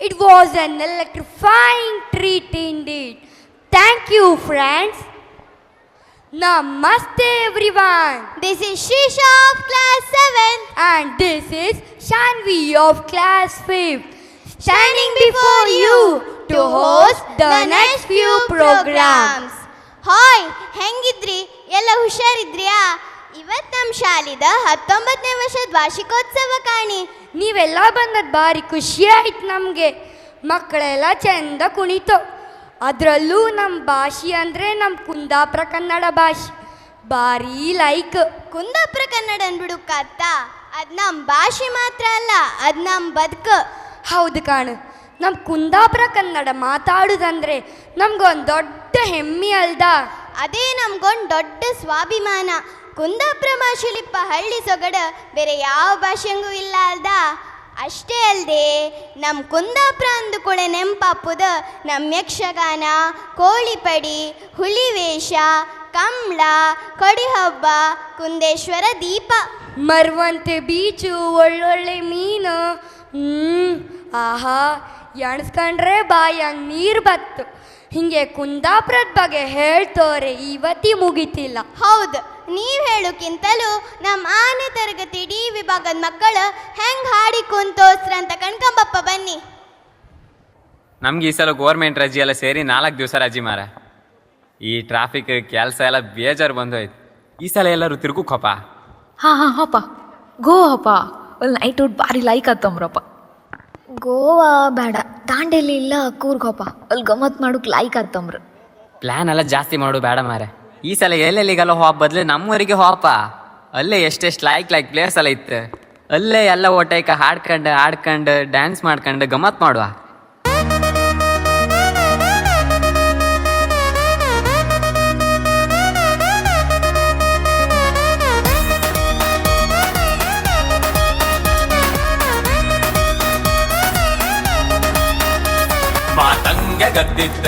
It was an electrifying treat indeed. Thank you, friends. Namaste, everyone. This is Shisha of class 7 And this is Shanvi of class 5, standing before you to host the next few programs. Hi, ಹೆಂಗಿದ್ರಿ? ಎಲ್ಲ ಹುಷಾರಿದ್ರಿಯಾ? ಇವತ್ತು ನಮ್ಮ ಶಾಲಿದ 19ನೇ ವರ್ಷದ ವಾರ್ಷಿಕೋತ್ಸವ ಕಾಣಿ. ನೀವೆಲ್ಲ ಬಂದದ್ದು ಭಾರಿ ಖುಷಿ ಆಯ್ತು ನಮಗೆ. ಮಕ್ಕಳೆಲ್ಲ ಚೆಂದ ಕುಣಿತು. ಅದರಲ್ಲೂ ನಮ್ಮ ಭಾಷೆ ಅಂದರೆ ನಮ್ಮ ಕುಂದಾಪುರ ಕನ್ನಡ ಭಾಷೆ ಭಾರಿ ಲೈಕ್. ಕುಂದಾಪುರ ಕನ್ನಡ ಅನ್ಬಿಡುಕತ್ತ, ಅದು ನಮ್ಮ ಭಾಷೆ ಮಾತ್ರ ಅಲ್ಲ, ಅದು ನಮ್ಮ ಬದುಕು. ಹೌದು ಕಾಣು, ನಮ್ಮ ಕುಂದಾಪುರ ಕನ್ನಡ ಮಾತಾಡೋದಂದ್ರೆ ನಮ್ಗೊಂದು ದೊಡ್ಡ ಹೆಮ್ಮೆ ಅಲ್ದ. ಅದೇ ನಮ್ಗೊಂದು ದೊಡ್ಡ ಸ್ವಾಭಿಮಾನ. ಕುಂದಾಪುರ ಭಾಷೆಲಿಪ್ಪ ಹಳ್ಳಿ ಸೊಗಡ ಬೇರೆ ಯಾವ ಭಾಷೆಂಗೂ ಇಲ್ಲ ಅಲ್ದ. ಅಷ್ಟೇ ಅಲ್ಲದೆ ನಮ್ಮ ಕುಂದಾಪುರ ಅಂದುಕೂಳೆ ನೆಂಪಾಪುದ ನಮ್ಮ ಯಕ್ಷಗಾನ, ಕೋಳಿಪಡಿ, ಹುಲಿವೇಷ, ಕಂಬಳ, ಕಡಿಹಬ್ಬ, ಕುಂದೇಶ್ವರ ದೀಪ, ಮರವಂತೆ ಬೀಚು, ಒಳ್ಳೊಳ್ಳೆ ಮೀನು. ಆಹಾ, ಎಣಿಸ್ಕೊಂಡ್ರೆ ಬಾಯಂಗೆ ನೀರು ಬತ್ತು. ಹಿಂಗೆ ಕುಂದಾಪುರದ ಬಗ್ಗೆ ಹೇಳ್ತೋರೆ ಇವತ್ತಿ ಮುಗಿತಿಲ್ಲ. ಹೌದು, ನೀವು ಹೇಳೋಕ್ಕಿಂತಲೂ ನಮ್ಮ ಆನೆ ತರಗತಿ ಡಿ ವಿಭಾಗದ ಮಕ್ಕಳು ಹೆಂಗೆ ಹಾಡಿ ಕುಂತೋಸ್ರ ಅಂತ ಕಣ್ಕೊಂಬಪ್ಪ ಬನ್ನಿ. ನಮ್ಗೆ ಈ ಸಲ ಗೋರ್ಮೆಂಟ್ ರಜೆ ಎಲ್ಲ ಸೇರಿ 4 ದಿವಸ ರಜೆ ಮಾರ. ಈ ಟ್ರಾಫಿಕ್ ಕೆಲಸ ಎಲ್ಲ ಬೇಜಾರು ಬಂದೋಯ್ತು. ಈ ಸಲ ಎಲ್ಲರೂ ತಿರ್ಗುಕ್ಕಪ್ಪ. ಹಾಂ ಹೋಪ, ಗೋವಾಪ ಅಲ್ಲಿ ನೈಟ್ ಔಟ್ ಭಾರಿ ಲೈಕ್ ಆತಮ್ರಪ್ಪ. ಗೋವಾ ಬೇಡ, ದಾಂಡೇಲಿ ಇಲ್ಲ ಕೂರ್ಗೋಪ, ಅಲ್ಲಿ ಗಮ್ಮತ್ ಮಾಡೋಕೆ ಲೈಕ್ ಆತಮ್ರ. ಪ್ಲ್ಯಾನ್ ಎಲ್ಲ ಜಾಸ್ತಿ ಮಾಡು ಬೇಡ ಮಾರೆ. ಈ ಸಲ ಎಲ್ಲೆಲ್ಲಿಗೆಲ್ಲ ಹೋಪ್ ಬದಲು ನಮ್ಮೂರಿಗೆ ಹೋಪ. ಅಲ್ಲೇ ಎಷ್ಟೆಷ್ಟು ಲೈಕ್ ಪ್ಲೇಸ್ ಎಲ್ಲ ಇತ್ತು. ಅಲ್ಲೇ ಎಲ್ಲ ಒಟ್ಟೈಕ ಹಾಡ್ಕೊಂಡು ಡ್ಯಾನ್ಸ್ ಮಾಡ್ಕೊಂಡು ಗಮ್ಮತ್ ಮಾಡುವ. ಮಾತಂಗೆ ಗದ್ದಿದ್ದ,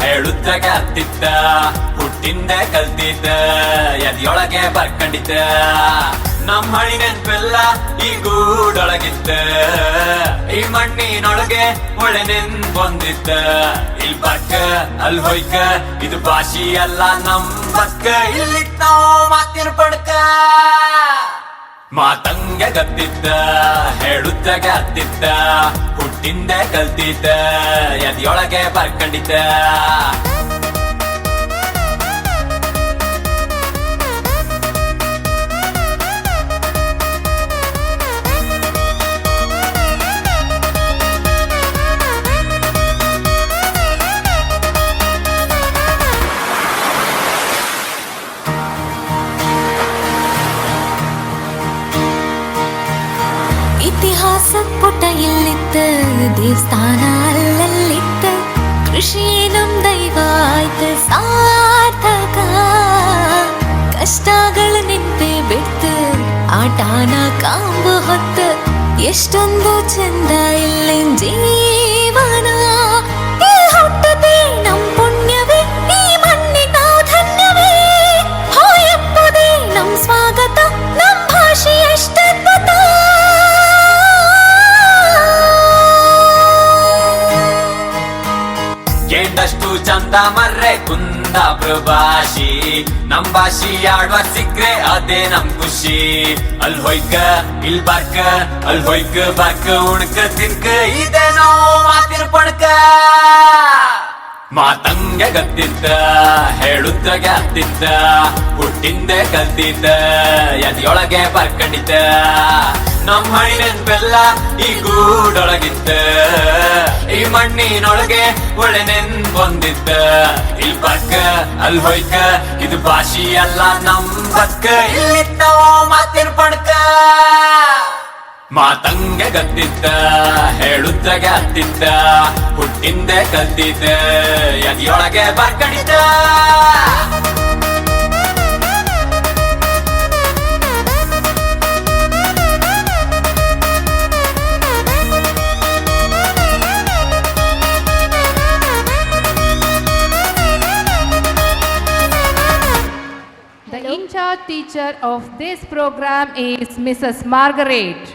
ಹೇಳುತ್ತಾಗ ಅತ್ತಿದ್ದ, ಹುಟ್ಟಿಂದ ಕಲ್ತಿದ್ದ, ಎದೆಯೊಳಗೆ ಬರ್ಕೊಂಡಿದ್ದ. ನಮ್ಮ ಹಳಿ ನೆನ್ಪೆಲ್ಲ ಈ ಗೂಡೊಳಗಿದ್ದ, ಈ ಮಣ್ಣಿನೊಳಗೆ ಒಳ್ಳೆ ನೆನ್ಪೊಂದಿದ್ದ. ಇಲ್ಲಿ ಬರ್ಕ ಅಲ್ಲಿ ಹೊಯ್ಕ, ಇದು ಭಾಷೆ ಅಲ್ಲ ನಮ್ ಬಕ್ಕ. ಇಲ್ಲಿ ನಾವು ಮಾತಿನ ಪಡ್ಕ. ಮಾತಂಗೆ ಗದ್ದಿದ್ದ, ಹೇಳುತ್ತಾಗ ಅತ್ತಿದ್ದ, ಹುಟ್ಟಿಂದ ಕಲ್ತಿದ್ದ, ಎದೆಯೊಳಗೆ ಬರ್ಕೊಂಡಿದ್ದ. ಇತಿಹಾಸದ ಪುಟ ಇಲ್ಲಿತ್ತ, ದೇವಸ್ಥಾನ ಅಲ್ಲಲ್ಲಿತ್ತ, ಕೃಷಿ ನಮ್ ದೈವ ಆಯ್ತು ಸಾರ್ಥಕ. ಕಷ್ಟಗಳು ನಿಂತೆ ಬಿಟ್ಟು ಆಟಾನ ಕಾಂಬು ಹೊತ್ತ, ಎಷ್ಟೊಂದು ಚಂದ ಇಲ್ಲಿನ ಜೀವನ. ಹುಟ್ಟದೆ ನಮ್ ಪುಣ್ಯವೇ, ಈ ಮಣ್ಣಿನ ಧನ್ಯವೇ. ಹೋಯಪ್ಪದೆ ನಮ್ ಸ್ವಾಗತ, ನಮ್ ಭಾಷೆ ಅಷ್ಟದ್ಭುತ. ಕೇಂದಷ್ಟು ಚಂದ ಮರ್ರೆ ಕುಂದಾಪುರ ಭಾಷಿ. ನಮ್ ಭಾಷಿ ಆಡುವ ಸಿಕ್ರೆ ಅದೇ ನಮ್ ಖುಷಿ. ಅಲ್ ಹೊಯ್ಕ ಇಲ್ ಬರ್ಕ, ಅಲ್ ಹೊಯ್ಕ ಬರ್ಕ, ಉಣ್ಕ ತಿನ್ಕ, ಇದೆ ನಾವು ಮಾತಿನ ಪಡ್ಕ. ಮಾತಂಗೆ ಗತ್ತಿದ್ದ, ಹೇಳುತ್ತಾಗ ಅತ್ತಿದ್ದ, ಹುಟ್ಟಿಂದ ಕಲ್ತಿದ್ದ, ಎದೆಯೊಳಗೆ ಬರ್ಕೊಂಡಿದ್ದ. ನಮ್ಮ ಹಳಿ ನೆನ್ಪೆಲ್ಲ ಈ ಗೂಡೊಳಗಿದ್ದ, ಈ ಮಣ್ಣಿನೊಳಗೆ ಒಳ್ಳೆ ನೆನ್ಪೊಂದಿದ್ದ. ಇಲ್ಲಿ ಬರ್ಕ ಅಲ್ಲಿ ಹೊಯ್ಕ, ಇದು ಭಾಷೆ ಅಲ್ಲ ನಮ್ ಬಕ್ಕ. ಇಲ್ಲಿ ನಾವು ಮಾತಿನ ಪಡ್ಕ. ಮಾತಂಗೆ ಗತ್ತಿದ್ದ, ಹೇಳುತ್ತಾಗ ಅತ್ತಿದ್ದ, ಹುಟ್ಟಿಂದ ಕಲ್ತಿದ್ದ, ಎದೆಯೊಳಗೆ ಬರ್ಕೊಂಡಿದ್ದ. The in-charge teacher of this program is Mrs. Margaret.